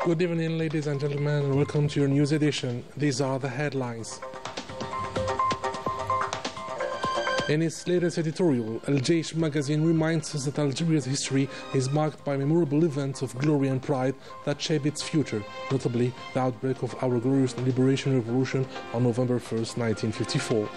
Good evening, ladies and gentlemen, and welcome to your news edition. These are the headlines. In its latest editorial, Al-Jaish magazine reminds us that Algeria's history is marked by memorable events of glory and pride that shape its future, notably the outbreak of our glorious liberation revolution on November 1st, 1954.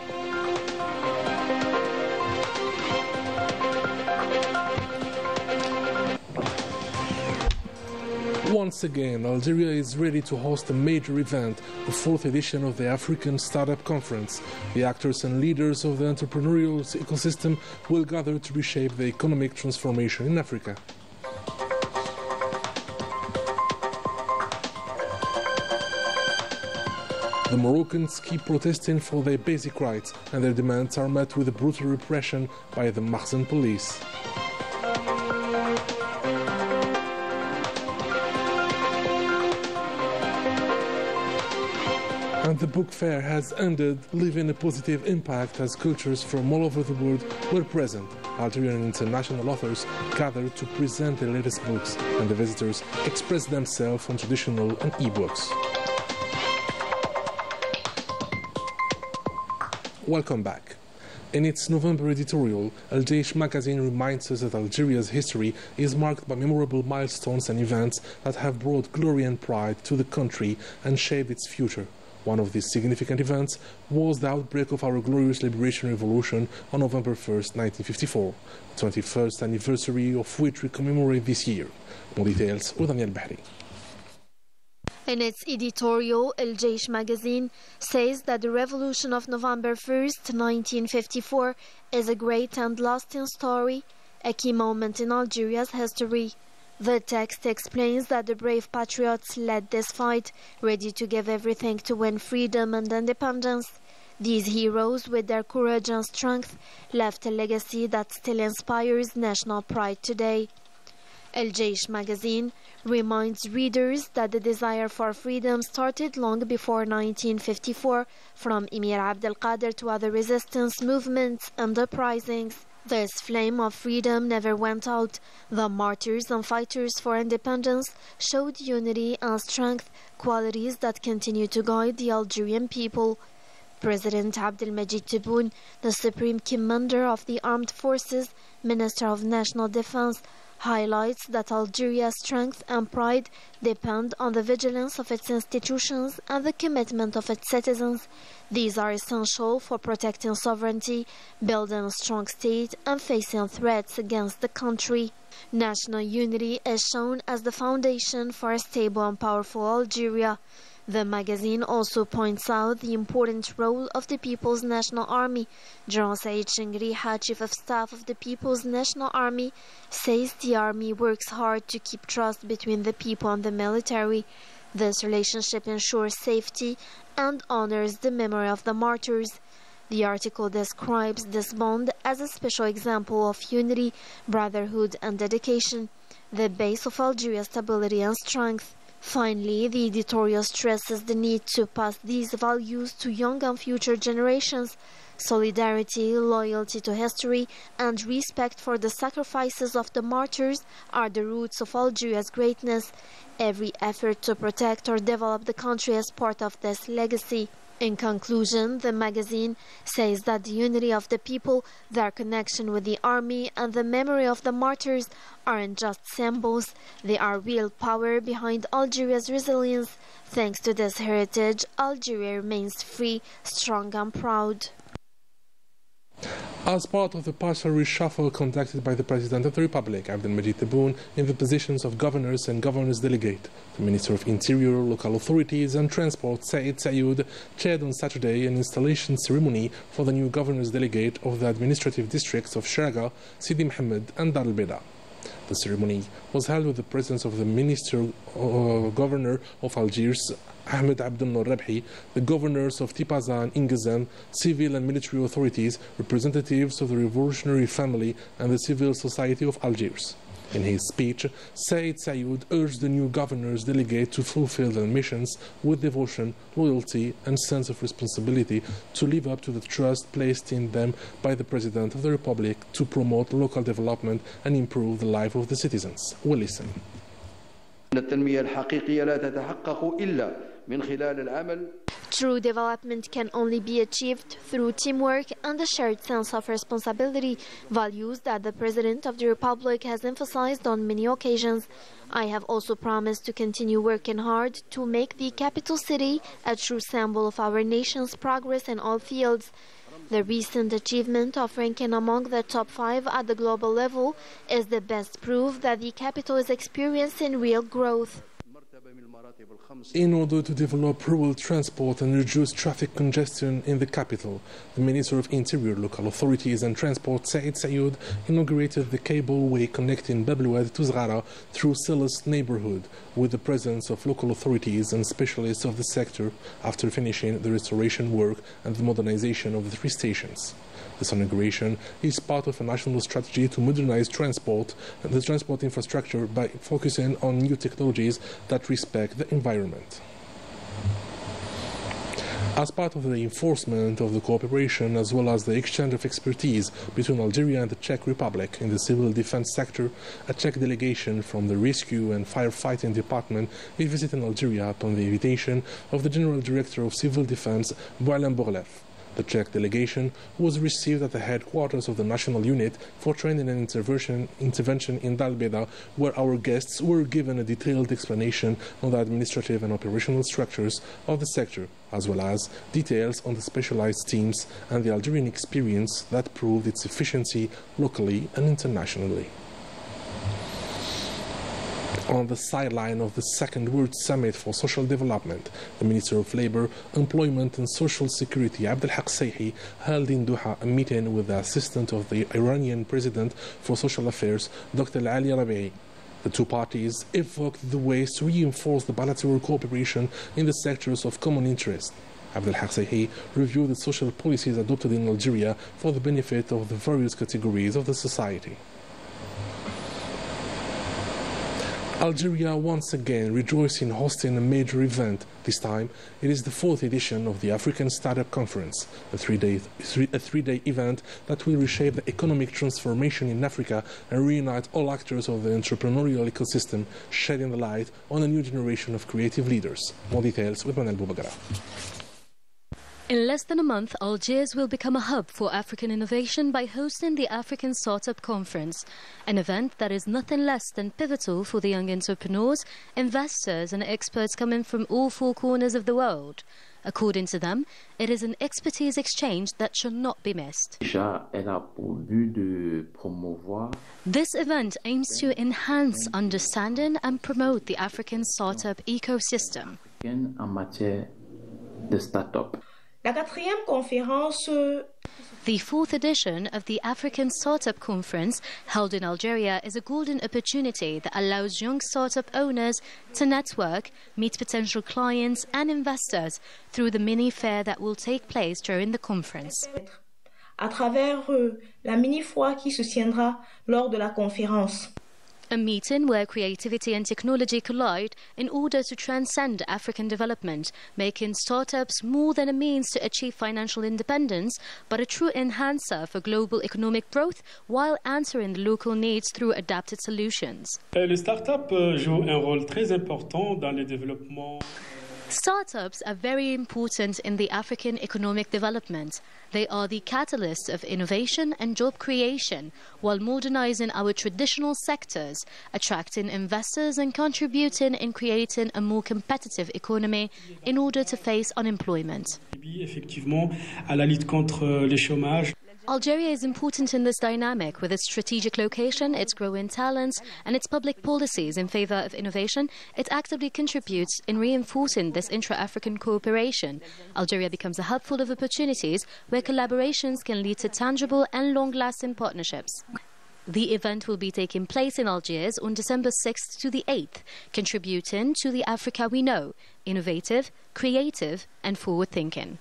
Once again, Algeria is ready to host a major event, the fourth edition of the African Startup Conference. The actors and leaders of the entrepreneurial ecosystem will gather to reshape the economic transformation in Africa. The Moroccans keep protesting for their basic rights, and their demands are met with brutal repression by the Makhzen police. And the book fair has ended, leaving a positive impact as cultures from all over the world were present. Algerian and international authors gathered to present their latest books, and the visitors expressed themselves on traditional and e-books. Welcome back. In its November editorial, Al-Jaish magazine reminds us that Algeria's history is marked by memorable milestones and events that have brought glory and pride to the country and shaped its future. One of these significant events was the outbreak of our glorious liberation revolution on November 1st, 1954, the 21st anniversary of which we commemorate this year. More details with Daniel Bahri. In its editorial, Al-Jaish magazine says that the revolution of November 1st, 1954 is a great and lasting story, a key moment in Algeria's history. The text explains that the brave patriots led this fight, ready to give everything to win freedom and independence. These heroes, with their courage and strength, left a legacy that still inspires national pride today. Al-Jaish magazine reminds readers that the desire for freedom started long before 1954, from Emir Abdel Qadir to other resistance movements and uprisings. This flame of freedom never went out. The martyrs and fighters for independence showed unity and strength, qualities that continue to guide the Algerian people. President Abdelmajid Tebboune, the Supreme Commander of the Armed Forces, Minister of National Defense, highlights that Algeria's strength and pride depend on the vigilance of its institutions and the commitment of its citizens. These are essential for protecting sovereignty, building a strong state, and facing threats against the country. National unity is shown as the foundation for a stable and powerful Algeria. The magazine also points out the important role of the People's National Army. General Said Chengriha, Chief of Staff of the People's National Army, says the army works hard to keep trust between the people and the military. This relationship ensures safety and honors the memory of the martyrs. The article describes this bond as a special example of unity, brotherhood, and dedication, the base of Algeria's stability and strength. Finally, the editorial stresses the need to pass these values to young and future generations. Solidarity, loyalty to history, and respect for the sacrifices of the martyrs are the roots of Algeria's greatness. Every effort to protect or develop the country is part of this legacy. In conclusion, the magazine says that the unity of the people, their connection with the army, and the memory of the martyrs aren't just symbols. They are real power behind Algeria's resilience. Thanks to this heritage, Algeria remains free, strong, and proud. As part of the partial reshuffle conducted by the President of the Republic, Abdelmajid Tebboune, in the positions of governors and governors delegate, the Minister of Interior, Local Authorities and Transport, Said Sayoud, chaired on Saturday an installation ceremony for the new governors delegate of the administrative districts of Sherga, Sidi Mohammed and Dar el-Beda. The ceremony was held with the presence of the Governor of Algiers, Ahmed Abdel Rabhi, the governors of Tipaza and Ingezem, civil and military authorities, representatives of the revolutionary family and the civil society of Algiers. In his speech, Said Sayoud urged the new governors delegate to fulfill their missions with devotion, loyalty and sense of responsibility to live up to the trust placed in them by the President of the Republic to promote local development and improve the life of the citizens. We'll listen. True development can only be achieved through teamwork and a shared sense of responsibility, values that the President of the Republic has emphasized on many occasions. I have also promised to continue working hard to make the capital city a true symbol of our nation's progress in all fields. The recent achievement of ranking among the top 5 at the global level is the best proof that the capital is experiencing real growth. In order to develop rural transport and reduce traffic congestion in the capital, the Minister of Interior, Local Authorities and Transport, Said Sayyoud, inaugurated the cableway connecting Bab el-Oued to Zghara through Silas neighborhood, with the presence of local authorities and specialists of the sector after finishing the restoration work and the modernization of the 3 stations. This inauguration is part of a national strategy to modernize transport and the transport infrastructure by focusing on new technologies that respect the environment. As part of the enforcement of the cooperation as well as the exchange of expertise between Algeria and the Czech Republic in the civil defense sector, a Czech delegation from the Rescue and Firefighting Department is visiting Algeria upon the invitation of the General Director of Civil Defense, Boilen Borlev. The Czech delegation was received at the headquarters of the National Unit for Training and Intervention in Dalbeda, where our guests were given a detailed explanation on the administrative and operational structures of the sector, as well as details on the specialized teams and the Algerian experience that proved its efficiency locally and internationally. On the sideline of the Second World Summit for Social Development, the Minister of Labour, Employment and Social Security, Abdelhak Saihi, held in Doha a meeting with the assistant of the Iranian President for Social Affairs, Dr. Ali Rabi'i. The 2 parties evoked the ways to reinforce the bilateral cooperation in the sectors of common interest. Abdelhak Saihi reviewed the social policies adopted in Algeria for the benefit of the various categories of the society. Algeria once again rejoiced in hosting a major event. This time, it is the 4th edition of the African Startup Conference, a three-day event that will reshape the economic transformation in Africa and reunite all actors of the entrepreneurial ecosystem, shedding the light on a new generation of creative leaders. More details with Manel Boubagara. In less than a month, Algiers will become a hub for African innovation by hosting the African Startup Conference, an event that is nothing less than pivotal for the young entrepreneurs, investors and experts coming from all 4 corners of the world. According to them, it is an expertise exchange that should not be missed. This event aims to enhance understanding and promote the African startup ecosystem. The 4th edition of the African Startup Conference, held in Algeria, is a golden opportunity that allows young startup owners to network, meet potential clients and investors through the mini-fair that will take place during the conference. À travers la mini-foire qui se tiendra lors de la conférence. A meeting where creativity and technology collide in order to transcend African development, making startups more than a means to achieve financial independence, but a true enhancer for global economic growth while answering the local needs through adapted solutions. Les startups jouent un rôle très important dans le développement. Startups are very important in the African economic development. They are the catalyst of innovation and job creation, while modernizing our traditional sectors, attracting investors and contributing in creating a more competitive economy in order to face unemployment. Effectivement, à la lutte contre le chômage. Algeria is important in this dynamic with its strategic location, its growing talents and its public policies in favor of innovation. It actively contributes in reinforcing this intra-African cooperation. Algeria becomes a hub full of opportunities where collaborations can lead to tangible and long-lasting partnerships. The event will be taking place in Algiers on December 6th to the 8th, contributing to the Africa we know, innovative, creative and forward-thinking.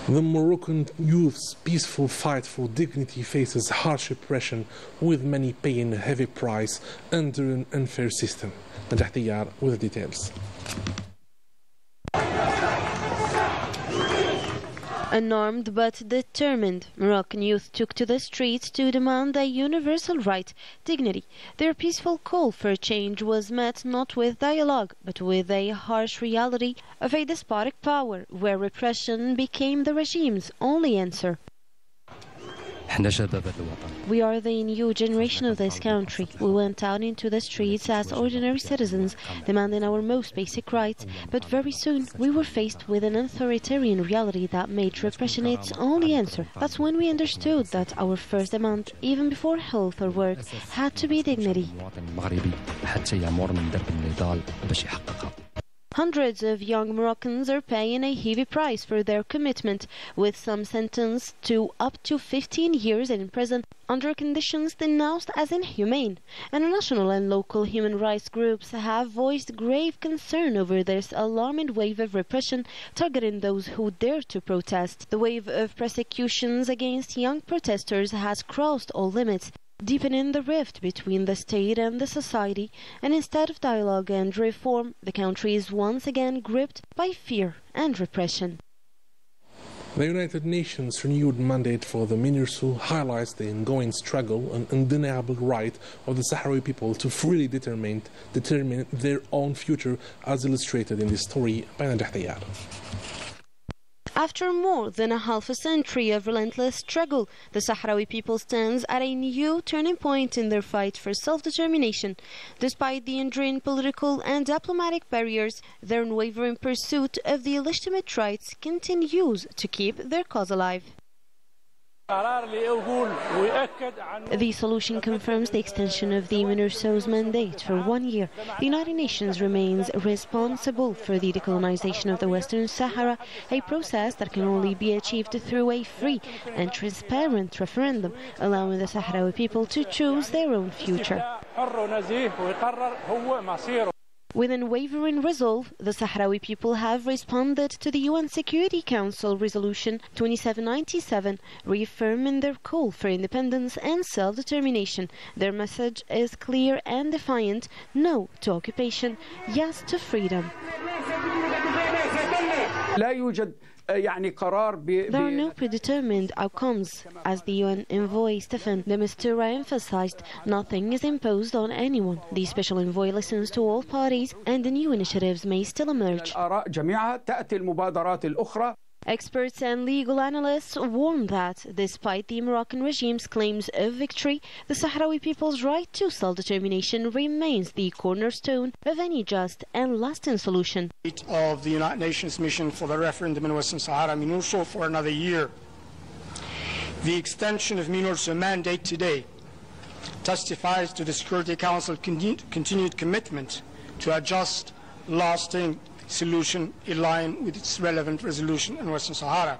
The Moroccan youth's peaceful fight for dignity faces harsh repression, with many paying a heavy price under an unfair system. Najah Tiyar with the details. Unarmed but determined, Moroccan youth took to the streets to demand a universal right, dignity. Their peaceful call for change was met not with dialogue, but with a harsh reality of a despotic power, where repression became the regime's only answer. We are the new generation of this country. We went out into the streets as ordinary citizens, demanding our most basic rights, but very soon we were faced with an authoritarian reality that made repression its only answer. That's when we understood that our first demand, even before health or work, had to be dignity. Hundreds of young Moroccans are paying a heavy price for their commitment, with some sentenced to up to 15 years in prison under conditions denounced as inhumane. International and local human rights groups have voiced grave concern over this alarming wave of repression targeting those who dare to protest. The wave of persecutions against young protesters has crossed all limits, deepening the rift between the state and the society, and instead of dialogue and reform, the country is once again gripped by fear and repression. The United Nations renewed mandate for the MINURSO highlights the ongoing struggle and undeniable right of the Sahrawi people to freely determine their own future, as illustrated in this story by Najah Tayyar. After more than a half a century of relentless struggle, the Sahrawi people stands at a new turning point in their fight for self-determination. Despite the enduring political and diplomatic barriers, their unwavering pursuit of the legitimate rights continues to keep their cause alive. The solution confirms the extension of the MINURSO's mandate for 1 year. The United Nations remains responsible for the decolonization of the Western Sahara, a process that can only be achieved through a free and transparent referendum, allowing the Sahrawi people to choose their own future. With unwavering resolve, the Sahrawi people have responded to the UN Security Council Resolution 2797, reaffirming their call for independence and self-determination. Their message is clear and defiant: no to occupation, yes to freedom. There are no predetermined outcomes. As the UN envoy Stefan de Mistura emphasized, nothing is imposed on anyone. The special envoy listens to all parties, and the new initiatives may still emerge. Experts and legal analysts warn that, despite the Moroccan regime's claims of victory, the Sahrawi people's right to self-determination remains the cornerstone of any just and lasting solution. Of the United Nations mission for the referendum in Western Sahara, MINURSO, for another year. The extension of MINURSO mandate today testifies to the Security Council's continued commitment to a just, lasting solution in line with its relevant resolution in Western Sahara.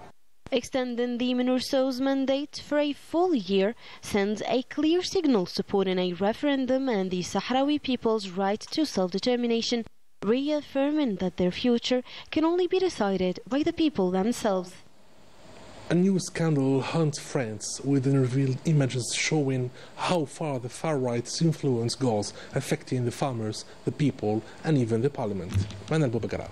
Extending the MINURSO's mandate for a full year sends a clear signal supporting a referendum and the Sahrawi people's right to self-determination, reaffirming that their future can only be decided by the people themselves. A new scandal haunts France, with unrevealed images showing how far the far right's influence goes, affecting the farmers, the people, and even the parliament. Manal Boubacara.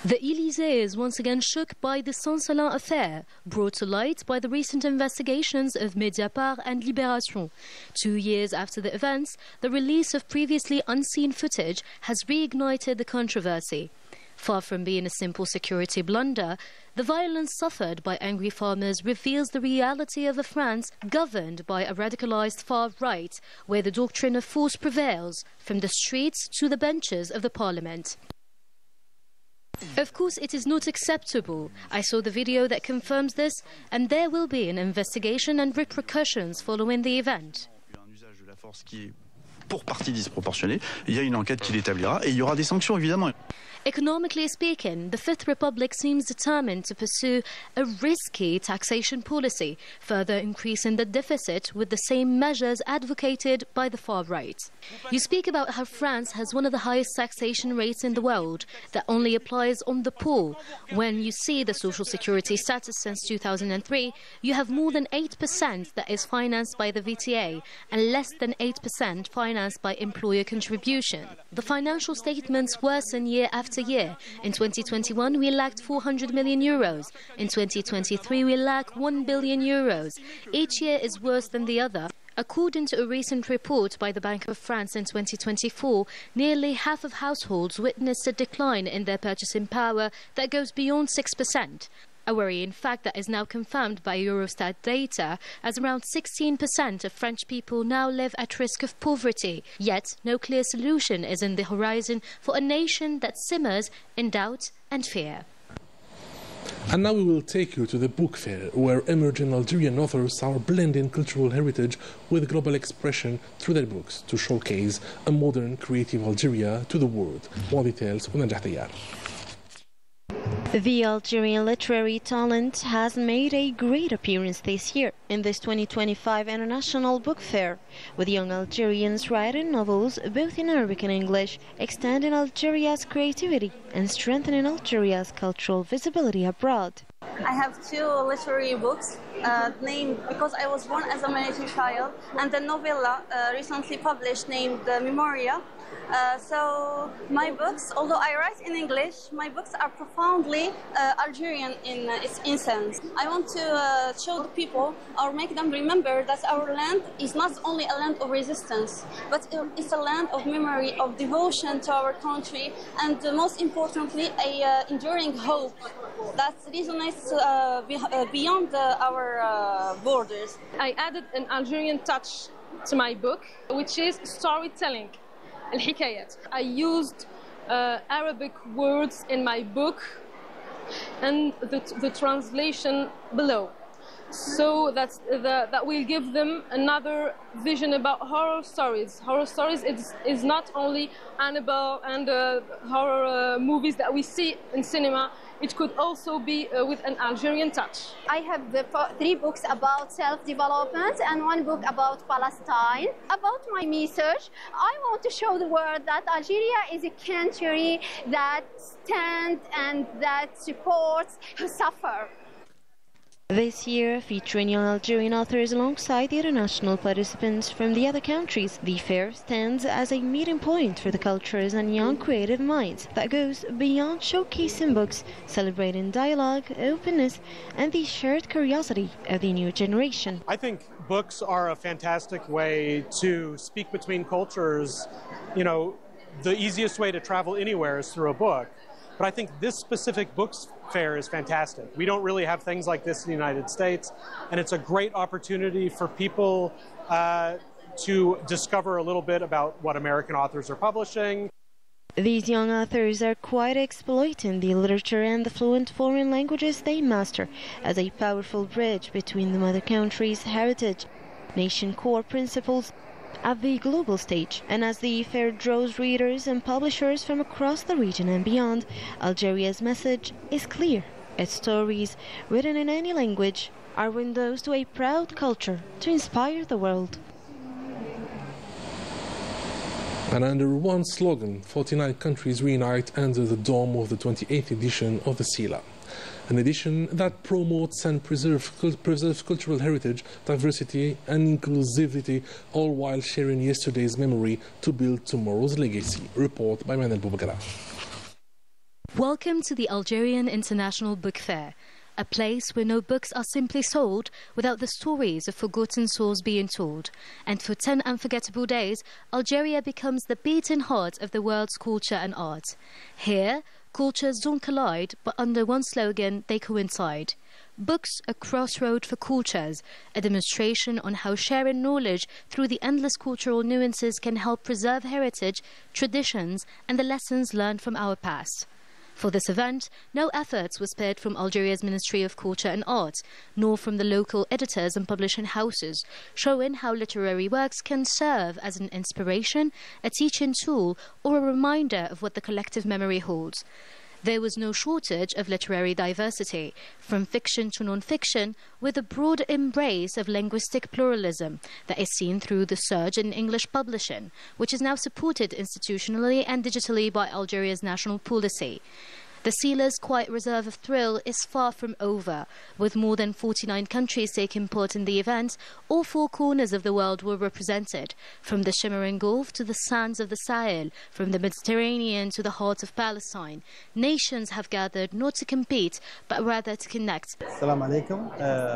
The Élysée is once again shook by the Saint-Salin affair, brought to light by the recent investigations of Mediapart and Libération. 2 years after the events, the release of previously unseen footage has reignited the controversy. Far from being a simple security blunder, the violence suffered by angry farmers reveals the reality of a France governed by a radicalized far right, where the doctrine of force prevails, from the streets to the benches of the parliament. Of course, it is not acceptable. I saw the video that confirms this, and there will be an investigation and repercussions following the event. Pour partie disproportionnée, il y a une enquête qui l'établira et il y aura des sanctions évidemment. Economically speaking, the Fifth Republic seems determined to pursue a risky taxation policy, further increasing the deficit with the same measures advocated by the far right. You speak about how France has one of the highest taxation rates in the world that only applies on the poor. When you see the social security status since 2003, you have more than 8% that is financed by the VTA and less than 8% financed by employer contribution. The financial statements worsen year after year. In 2021, we lacked 400 million euros. In 2023, we lack 1 billion euros. Each year is worse than the other. According to a recent report by the Bank of France in 2024, nearly half of households witnessed a decline in their purchasing power that goes beyond 6%. A worrying fact that is now confirmed by Eurostat data, as around 16% of French people now live at risk of poverty. Yet, no clear solution is in the horizon for a nation that simmers in doubt and fear. And now we will take you to the book fair, where emerging Algerian authors are blending cultural heritage with global expression through their books to showcase a modern, creative Algeria to the world. More details with Najah Tayyar. The Algerian literary talent has made a great appearance this year in this 2025 International Book Fair, with young Algerians writing novels both in Arabic and English, extending Algeria's creativity and strengthening Algeria's cultural visibility abroad. I have two literary books named because I was born as a Malaysian child, and the novella recently published named Memoria. So my books, although I write in English, my books are profoundly Algerian in its essence. I want to show the people or make them remember that our land is not only a land of resistance, but it's a land of memory, of devotion to our country, and most importantly, a enduring hope that resonates beyond our borders. I added an Algerian touch to my book, which is storytelling. I used Arabic words in my book and the translation below. So that will give them another vision about horror stories. Horror stories is not only Annabelle and horror movies that we see in cinema. It could also be with an Algerian touch. I have three books about self-development and one book about Palestine. About my research, I want to show the world that Algeria is a country that stands and that supports who suffer. This year, featuring young Algerian authors alongside the international participants from the other countries, the fair stands as a meeting point for the cultures and young creative minds that goes beyond showcasing books, celebrating dialogue, openness, and the shared curiosity of the new generation. I think books are a fantastic way to speak between cultures. You know, the easiest way to travel anywhere is through a book. But I think this specific books fair is fantastic. We don't really have things like this in the United States, and it's a great opportunity for people to discover a little bit about what American authors are publishing. These young authors are quite exploiting the literature and the fluent foreign languages they master as a powerful bridge between the mother country's heritage, nation core principles, at the global stage. And as the fair draws readers and publishers from across the region and beyond, Algeria's message is clear. Its stories, written in any language, are windows to a proud culture to inspire the world. And under one slogan, 49 countries reunite under the dome of the 28th edition of the SILA. An edition that promotes and preserves cultural heritage, diversity and inclusivity, all while sharing yesterday's memory to build tomorrow's legacy. Report by Manel Boubakara. Welcome to the Algerian International Book Fair, a place where no books are simply sold without the stories of forgotten souls being told. And for 10 unforgettable days, Algeria becomes the beating heart of the world's culture and art. Here, cultures don't collide, but under one slogan, they coincide. Books, a crossroad for cultures, a demonstration on how sharing knowledge through the endless cultural nuances can help preserve heritage, traditions, and the lessons learned from our past. For this event, no efforts were spared from Algeria's Ministry of Culture and Art, nor from the local editors and publishing houses, showing how literary works can serve as an inspiration, a teaching tool, or a reminder of what the collective memory holds. There was no shortage of literary diversity, from fiction to non-fiction, with a broad embrace of linguistic pluralism that is seen through the surge in English publishing, which is now supported institutionally and digitally by Algeria's national policy. The Sealer's quiet reserve of thrill is far from over. With more than 49 countries taking part in the event, all four corners of the world were represented, from the shimmering Gulf to the sands of the Sahel, from the Mediterranean to the heart of Palestine. Nations have gathered not to compete, but rather to connect. Assalamu alaikum.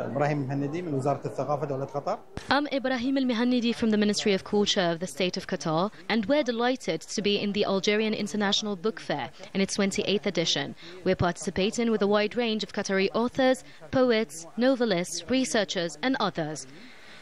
Ibrahim Al-Mihannidi من وزارة الثقافة دولة قطر. I'm Ibrahim Al-Mihannidi from the Ministry of Culture of the State of Qatar, and we're delighted to be in the Algerian International Book Fair in its 28th edition. We're participating with a wide range of Qatari authors, poets, novelists, researchers and others.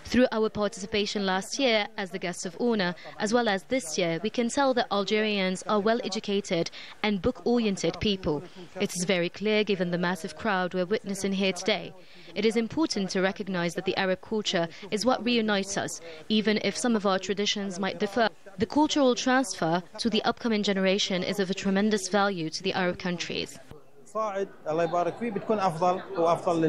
Through our participation last year as the guests of honor, as well as this year, we can tell that Algerians are well-educated and book-oriented people. It is very clear given the massive crowd we're witnessing here today. It is important to recognize that the Arab culture is what reunites us, even if some of our traditions might differ. The cultural transfer to the upcoming generation is of a tremendous value to the Arab countries. صاعد الله يبارك فيه بتكون أفضل وأفضل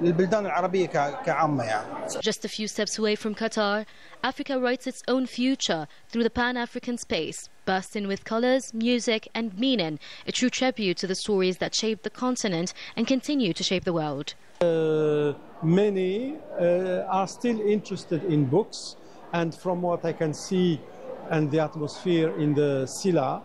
للبلدان العربية كعامة يعني. Just a few steps away from Qatar, Africa writes its own future through the Pan-African space, bursting with colors, music and meaning, a true tribute to the stories that shaped the continent and continue to shape the world. Many are still interested in books, and from what I can see and the atmosphere in the Sila,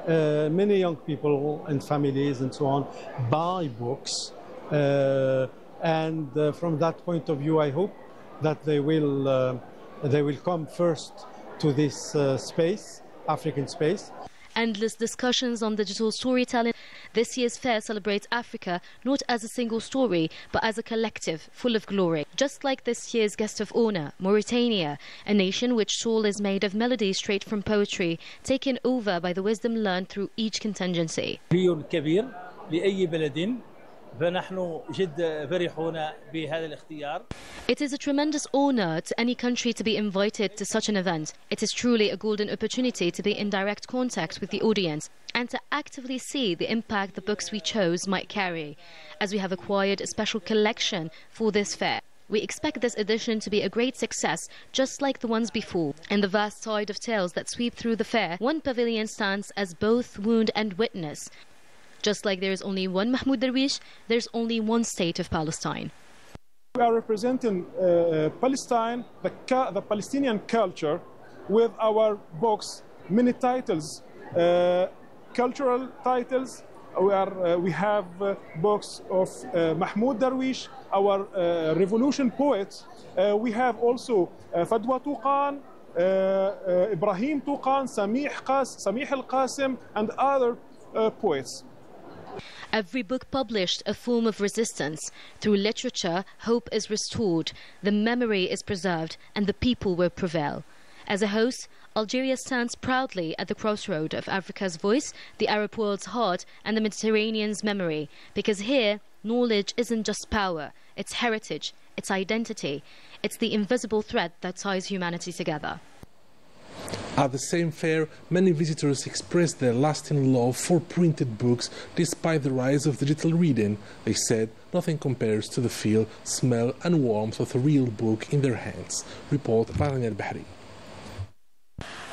many young people and families and so on buy books, and from that point of view I hope that they will come first to this space, African space. Endless discussions on digital storytelling. This year's fair celebrates Africa not as a single story, but as a collective full of glory. Just like this year's guest of honor, Mauritania, a nation which soul is made of melodies straight from poetry, taken over by the wisdom learned through each contingency. It is a tremendous honor to any country to be invited to such an event. It is truly a golden opportunity to be in direct contact with the audience and to actively see the impact the books we chose might carry, as we have acquired a special collection for this fair. We expect this edition to be a great success, just like the ones before. In the vast tide of tales that sweep through the fair, one pavilion stands as both wound and witness. Just like there is only one Mahmoud Darwish, there's only one state of Palestine. We are representing Palestine, the Palestinian culture, with our books, many titles, cultural titles. We have books of Mahmoud Darwish, our revolution poet. We have also Fadwa Tuqan, Ibrahim Tuqan, Samih al-Qasim, and other poets. Every book published a form of resistance. Through literature, hope is restored, the memory is preserved, and the people will prevail. As a host, Algeria stands proudly at the crossroad of Africa's voice, the Arab world's heart, and the Mediterranean's memory, because here, knowledge isn't just power, it's heritage, it's identity, it's the invisible thread that ties humanity together. At the same fair, many visitors expressed their lasting love for printed books despite the rise of digital reading. They said nothing compares to the feel, smell and warmth of a real book in their hands. Report Varner Bahri.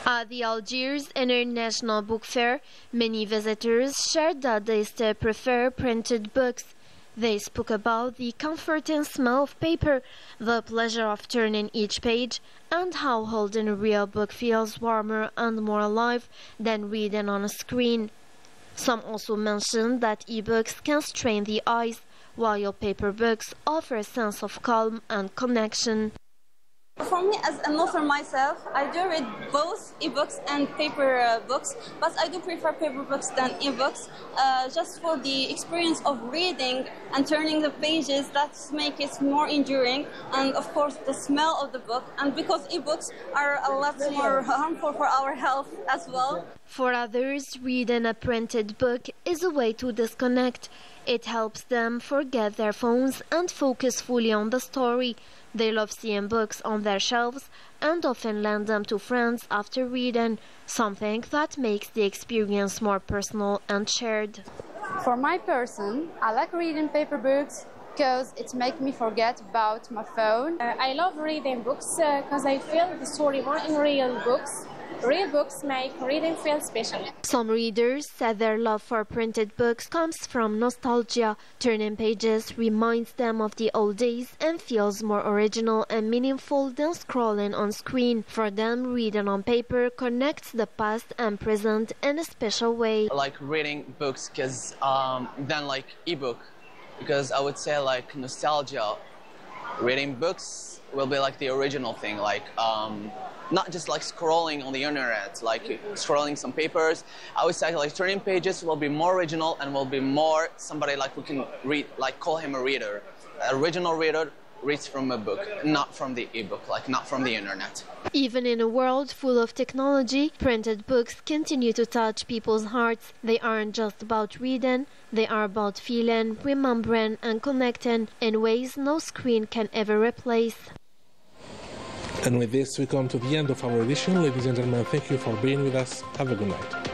At the Algiers International Book Fair, many visitors shared that they still prefer printed books. They spoke about the comforting smell of paper, the pleasure of turning each page, and how holding a real book feels warmer and more alive than reading on a screen. Some also mentioned that e-books can strain the eyes, while paper books offer a sense of calm and connection. For me, as an author myself, I do read both e-books and paper books, but I do prefer paper books than e-books, just for the experience of reading and turning the pages that make it more enduring, and of course the smell of the book, and because e-books are a lot more harmful for our health as well. For others, reading a printed book is a way to disconnect. It helps them forget their phones and focus fully on the story. They love seeing books on their shelves and often lend them to friends after reading, something that makes the experience more personal and shared. For my person, I like reading paper books because it makes me forget about my phone. I love reading books because I feel the story more in real books. Real books make reading feel special. Some readers said their love for printed books comes from nostalgia. Turning pages reminds them of the old days and feels more original and meaningful than scrolling on screen. For them, reading on paper connects the past and present in a special way. I like reading books because than like ebook, because I would say like nostalgia. Reading books will be like the original thing, like not just like scrolling on the internet, like scrolling some papers. I would say like turning pages will be more original and will be more somebody like we can read, like call him a reader. An original reader reads from a book, not from the ebook, like not from the internet. Even in a world full of technology, printed books continue to touch people's hearts. They aren't just about reading, they are about feeling, remembering and connecting in ways no screen can ever replace. And with this, we come to the end of our edition. Ladies and gentlemen, thank you for being with us. Have a good night.